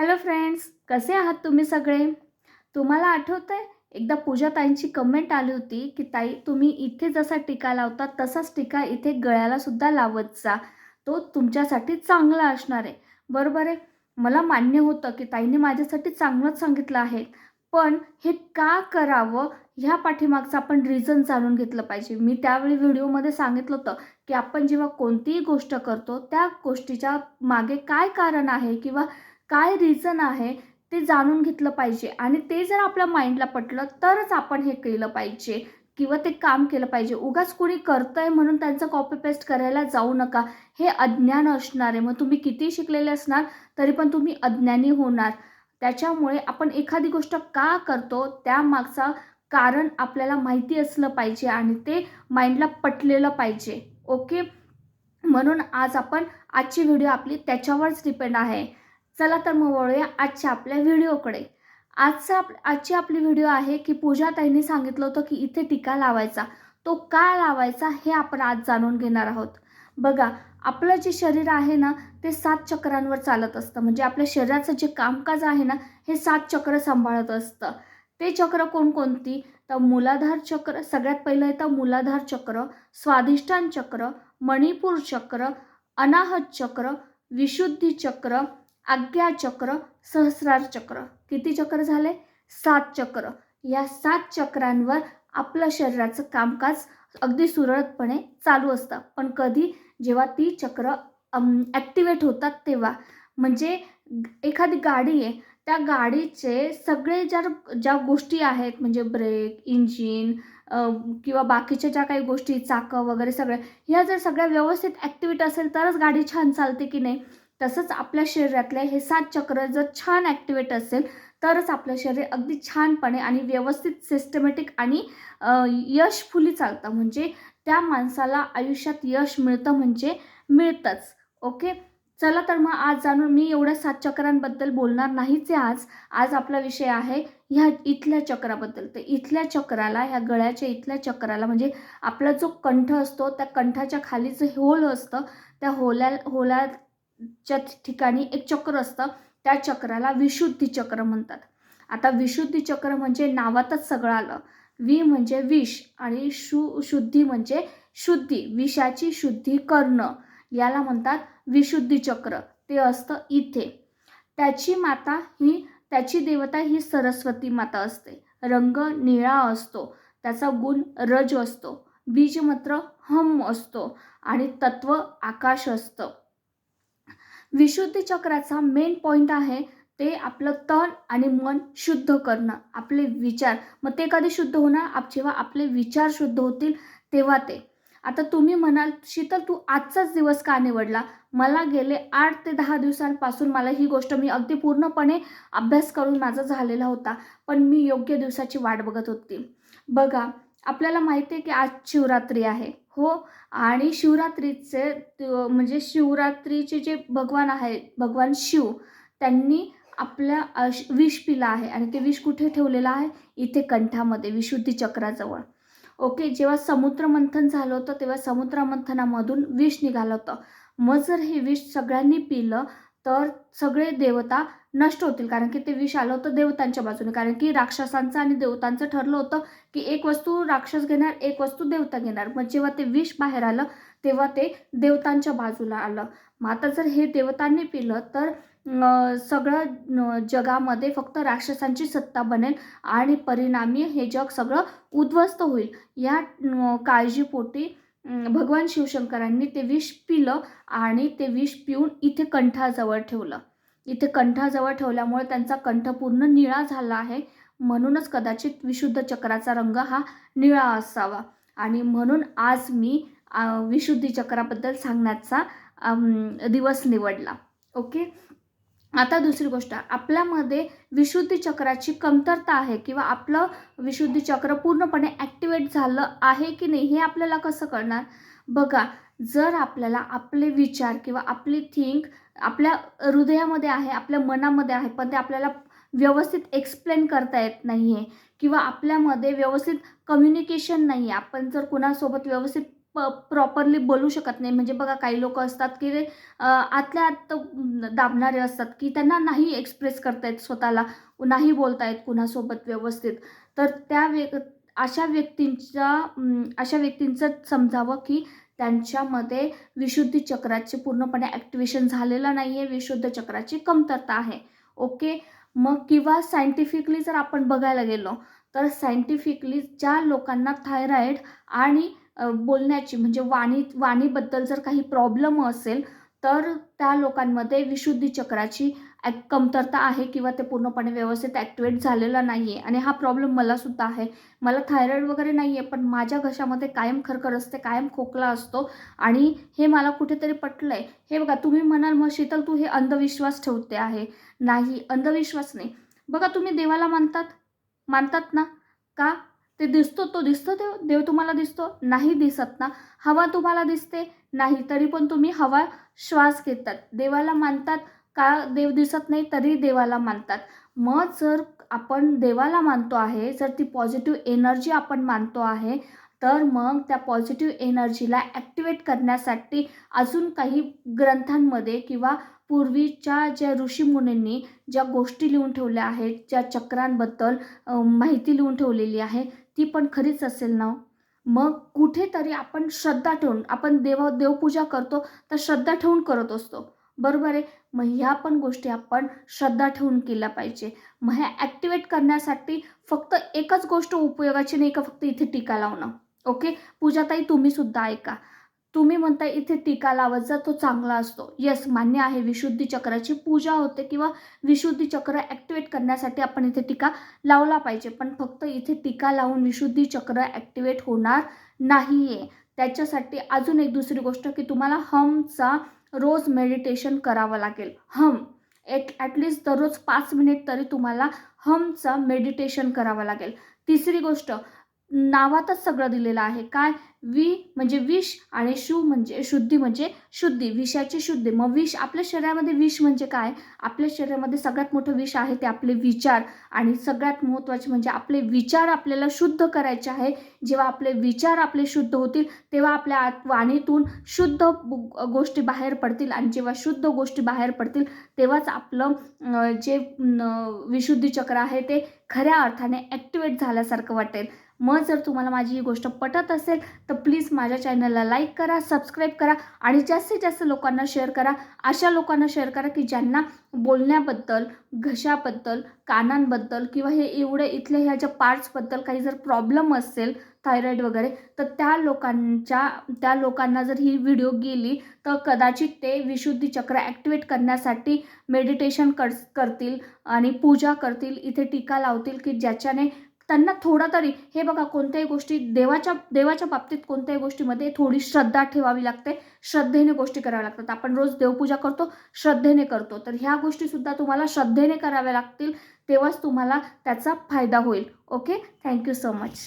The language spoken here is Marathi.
हॅलो फ्रेंड्स, कसे आहात तुम्ही सगळे? तुम्हाला आठवतंय एकदा पूजा ताईंची कमेंट आली होती की ताई तुम्ही इथे जसा टीका लावता तसाच टीका इथे गळ्याला सुद्धा लावत जा, तो तुमच्यासाठी चांगला असणार आहे. बरोबर आहे. मला मान्य होतं की ताईंनी माझ्यासाठी चांगलंच सांगितलं आहे, पण हे का करावं ह्या पाठीमागचं आपण रिझन जाणून घेतलं पाहिजे. मी त्यावेळी व्हिडिओमध्ये सांगितलं होतं की आपण जेव्हा कोणतीही गोष्ट करतो त्या गोष्टीच्या मागे काय कारण आहे किंवा काय रिझन आहे ते जाणून घेतलं पाहिजे आणि ते जर आपल्या माइंडला पटलं तरच आपण हे केलं पाहिजे किंवा ते काम केलं पाहिजे. उगाच कोणी करतंय म्हणून त्यांचं कॉपी पेस्ट करायला जाऊ नका. हे अज्ञान असणार आहे. मग तुम्ही किती शिकलेले असणार तरी पण तुम्ही अज्ञानी होणार. त्याच्यामुळे आपण एखादी गोष्ट का करतो त्यामागचा कारण आपल्याला माहिती असलं पाहिजे आणि ते माइंडला पटलेलं पाहिजे. ओके. म्हणून आजची व्हिडिओ आपली त्याच्यावरच डिपेंड आहे. चला तर मग वळूया आजच्या आपल्या व्हिडिओकडे. आजची आपली व्हिडिओ आहे की पूजा ताईंनी सांगितलं होतं की इथे टीका लावायचा. तो का लावायचा हे आपण आज जाणून घेणार आहोत. बघा, आपलं जे शरीर आहे ना ते 7 चक्रांवर चालत असतं. म्हणजे आपल्या शरीराचं जे कामकाज आहे ना हे 7 चक्र सांभाळत असतं. ते चक्र कोणकोणती? तर मूलाधार चक्र सगळ्यात पहिलं येतं मूलाधार चक्र, स्वाधिष्ठान चक्र, मणिपूर चक्र, अनाहत चक्र, विशुद्धी चक्र, आज्ञा चक्र, सहस्रार चक्र. किती चक्र झाले? 7 चक्र. या 7 चक्रांवर आपलं शरीराचं कामकाज अगदी सुरळीतपणे चालू असतं. पण कधी? जेव्हा ती चक्र ॲक्टिवेट होतात तेव्हा. म्हणजे एखादी गाडी आहे, त्या गाडीचे सगळे ज्या गोष्टी आहेत म्हणजे ब्रेक, इंजिन किंवा बाकीच्या ज्या काही गोष्टी, चाकं वगैरे सगळ्या, ह्या जर सगळ्या व्यवस्थित ॲक्टिव्हेट असेल तरच गाडी छान चालते की नाही? तसंच आपल्या शरीरातले हे 7 चक्र जर छान ॲक्टिव्हेट असेल तरच आपलं शरीर अगदी छानपणे आणि व्यवस्थित सिस्टमॅटिक आणि यशफुली चालतं. म्हणजे त्या माणसाला आयुष्यात यश मिळतं म्हणजे मिळतंच. ओके. चला तर मग आज जाणून मी एवढ्या 7 चक्रांबद्दल बोलणार नाहीच आहे आज. आज आपला विषय आहे ह्या इथल्या चक्राबद्दल. तर इथल्या चक्राला, ह्या गळ्याच्या इथल्या चक्राला म्हणजे आपला जो कंठ असतो त्या कंठाच्या खाली जे होल असतं त्या होलाच्या ठिकाणी एक चक्र असतं. त्या चक्राला विशुद्धी चक्र म्हणतात. आता विशुद्धी चक्र म्हणजे नावातच सगळं आलं. वि म्हणजे विष आणि शुद्धी म्हणजे शुद्धी, विषाची शुद्धी करणं, याला म्हणतात विशुद्धी चक्र. ते असतं इथे. त्याची देवता ही सरस्वती माता असते. रंग निळा असतो. त्याचा गुण रज असतो. बीजमंत्र हम असतो आणि तत्व आकाश असतं. विशुद्धी चक्राचा मेन पॉईंट आहे ते आपलं तन आणि मन शुद्ध करणं. आपले विचार, मग ते कधी शुद्ध होणार? जेव्हा आपले विचार शुद्ध होतील तेव्हा ते. आता तुम्ही म्हणाल, शीतल तू आजचाच दिवस का निवडला? मला गेले 8 ते 10 दिवसांपासून मला ही गोष्ट मी अगदी पूर्णपणे अभ्यास करून माझा झालेला होता. पण मी योग्य दिवसाची वाट बघत होती. बघा, आपल्याला माहिती आहे की आज शिवरात्री आहे. हो. आणि म्हणजे शिवरात्रीचे जे भगवान आहेत, भगवान शिव, त्यांनी आपल्या विष पिलं आहे आणि ते विष कुठे ठेवलेलं आहे? इथे कंठामध्ये, विशुद्धी चक्राजवळ. ओके. जेव्हा समुद्रमंथन झालं होतं तेव्हा समुद्रमंथनामधून विष निघालं होतं. मग जर हे विष सगळ्यांनी पिलं तर सगळे देवता नष्ट होतील. कारण की ते विष आलं होतं देवतांच्या बाजूने. कारण की राक्षसांचं आणि देवतांचं ठरलं होतं की एक वस्तू राक्षस घेणार, एक वस्तू देवता घेणार. मग जेव्हा ते विष बाहेर आलं तेव्हा ते देवतांच्या बाजूला आलं. मग आता जर हे देवतांनी पिलं तर सगळं जगामध्ये फक्त राक्षसांची सत्ता बनेल आणि परिणामी हे जग सगळं उद्ध्वस्त होईल. या काळजीपोटी भगवान शिवशंकरांनी ते विष पिलं आणि ते विष पिऊन इथे कंठाजवळ ठेवलं. इथे कंठाजवळ ठेवल्यामुळे त्यांचा कंठ पूर्ण निळा झाला आहे. म्हणूनच कदाचित विशुद्ध चक्राचा रंग हा निळा असावा आणि म्हणून आज मी विशुद्धी चक्राबद्दल सांगण्याचा दिवस निवडला. ओके. आता दुसरी गोष्ट, आपल्यामध्ये विशुद्धी चक्राची कमतरता आहे किंवा आपलं विशुद्धी चक्र पूर्णपणे ॲक्टिवेट झालं आहे की नाही हे आपल्याला कसं कळणार? बघा, जर आपल्याला आपले विचार किंवा आपली थिंक आपल्या हृदयामध्ये आहे, आपल्या मनामध्ये आहे, पण ते आपल्याला व्यवस्थित एक्सप्लेन करता येत नाही आहे किंवा आपल्यामध्ये व्यवस्थित कम्युनिकेशन नाही आहे, आपण जर कुणासोबत व्यवस्थित प्रॉपरली बोलू शकत नाही. म्हणजे बघा काही लोकं असतात की ते आतल्या आत दाबणारे असतात, की त्यांना नाही एक्सप्रेस करता येत स्वतःला, नाही बोलता येत कुणासोबत व्यवस्थित. तर अशा व्यक्तींचं समजावं की त्यांच्यामध्ये विशुद्धी चक्राचे पूर्णपणे ॲक्टिव्हेशन झालेलं नाही आहे, विशुद्ध चक्राची कमतरता आहे. ओके. मग किंवा सायंटिफिकली जर आपण बघायला गेलो, तर सायंटिफिकली ज्या लोकांना थायरॉईड आणि बोलण्याची म्हणजे वाणीबद्दल जर काही प्रॉब्लेम असेल, तर त्या लोकांमध्ये विशुद्धी चक्राची कमतरता आहे किंवा ते पूर्णपणे व्यवस्थित ॲक्टिवेट झालेलं नाही आहे. आणि हा प्रॉब्लेम मलासुद्धा आहे. मला थायरॉईड वगैरे नाही आहे, पण माझ्या घशामध्ये कायम खरखर असते, कायम खोकला असतो आणि हे मला कुठेतरी पटलं आहे. हे बघा, तुम्ही म्हणाल, "मग शीतल, तू हे अंधविश्वास ठेवते आहे." नाही, अंधविश्वास नाही. बघा, तुम्ही देवाला मानतात मानतात ना? का? तो दिसतो देव? देव तुम्हाला दिसतो? नाही दिसत ना. हवा तुम्हाला दिसते? नाही. तरी पण तुम्ही हवा श्वास घेतात. देवाला मानतात का? देव दिसत नाही तरी देवाला मानतात. मग जर आपण देवाला मानतो आहे, जर ती पॉझिटिव्ह एनर्जी आपण मानतो आहे, तर मग त्या पॉझिटिव्ह एनर्जीला ॲक्टिवेट करण्यासाठी अजून काही ग्रंथांमध्ये किंवा पूर्वीच्या ज्या ऋषीमुनींनी ज्या गोष्टी लिहून ठेवल्या आहेत, ज्या चक्रांबद्दल माहिती लिहून ठेवलेली आहे, ती पण खरीच असेल ना हो. मग कुठेतरी आपण श्रद्धा ठेवून, आपण देवपूजा करतो, तर श्रद्धा ठेवून करत असतो. बरोबर आहे? मग ह्या पण गोष्टी आपण श्रद्धा ठेवून केल्या पाहिजे. मग ह्या ॲक्टिवेट करण्यासाठी फक्त एकच गोष्ट उपयोगाची नाही का, फक्त इथे टीका लावणं. ओके. पूजाताई, तुम्हीसुद्धा ऐका. तुम्ही म्हणताय इथे टीका लावत जा, तो चांगला असतो. येस, मान्य आहे, विशुद्धी चक्राची पूजा होते किंवा विशुद्धी चक्र ॲक्टिवेट करण्यासाठी आपण इथे टीका लावला पाहिजे. पण फक्त इथे टीका लावून विशुद्धी चक्र ॲक्टिवेट होणार नाही आहे. त्याच्यासाठी अजून एक दुसरी गोष्ट, की तुम्हाला हमचा रोज मेडिटेशन करावं लागेल. ॲटलीस्ट दररोज 5 मिनिट तरी तुम्हाला हमचा मेडिटेशन करावं लागेल. तिसरी गोष्ट, नावातच सगळं दिलेलं आहे. काय? म्हणजे विष आणि म्हणजे शुद्धी, म्हणजे शुद्धी, विषाची शुद्धी. मग विष, आपल्या शरीरामध्ये विष म्हणजे काय? आपल्या शरीरामध्ये सगळ्यात मोठं विष आहे ते आपले विचार. आणि सगळ्यात महत्त्वाचे म्हणजे आपले विचार आपल्याला शुद्ध करायचे आहे. जेव्हा आपले विचार आपले शुद्ध होतील, तेव्हा आपल्या वाणीतून शुद्ध गोष्टी बाहेर पडतील. आणि जेव्हा शुद्ध गोष्टी बाहेर पडतील, तेव्हाच आपलं जे विशुद्धी चक्र आहे ते खऱ्या अर्थाने ॲक्टिवेट झाल्यासारखं वाटेल. मग जर तुम्हाला माझी ही गोष्ट पटत असेल, तर प्लीज माझ्या चॅनलला लाईक करा, सबस्क्राईब करा आणि जास्तीत जास्त लोकांना शेअर करा. अशा लोकांना शेअर करा की ज्यांना बोलण्याबद्दल, घशाबद्दल, कानांबद्दल किंवा हे एवढे इथल्या ह्या ज्या पार्ट्सबद्दल काही जर प्रॉब्लेम असेल, थायरॉईड वगैरे, तर त्या लोकांना जर ही व्हिडिओ गेली, तर कदाचित ते विशुद्धी चक्र ॲक्टिवेट करण्यासाठी मेडिटेशन करतील आणि पूजा करतील, इथे टीका लावतील, की ज्याच्याने त्यांना थोडा तरी, हे बघा, कोणत्याही गोष्टी देवाच्या बाबतीत कोणत्याही गोष्टीमध्ये थोडी श्रद्धा ठेवावी लागते. श्रद्धेने गोष्टी कराव्या लागतात. आपण रोज देवपूजा करतो, श्रद्धेने करतो. तर ह्या गोष्टीसुद्धा तुम्हाला श्रद्धेने कराव्या लागतील, तेव्हाच तुम्हाला त्याचा फायदा होईल. ओके. Thank you so much.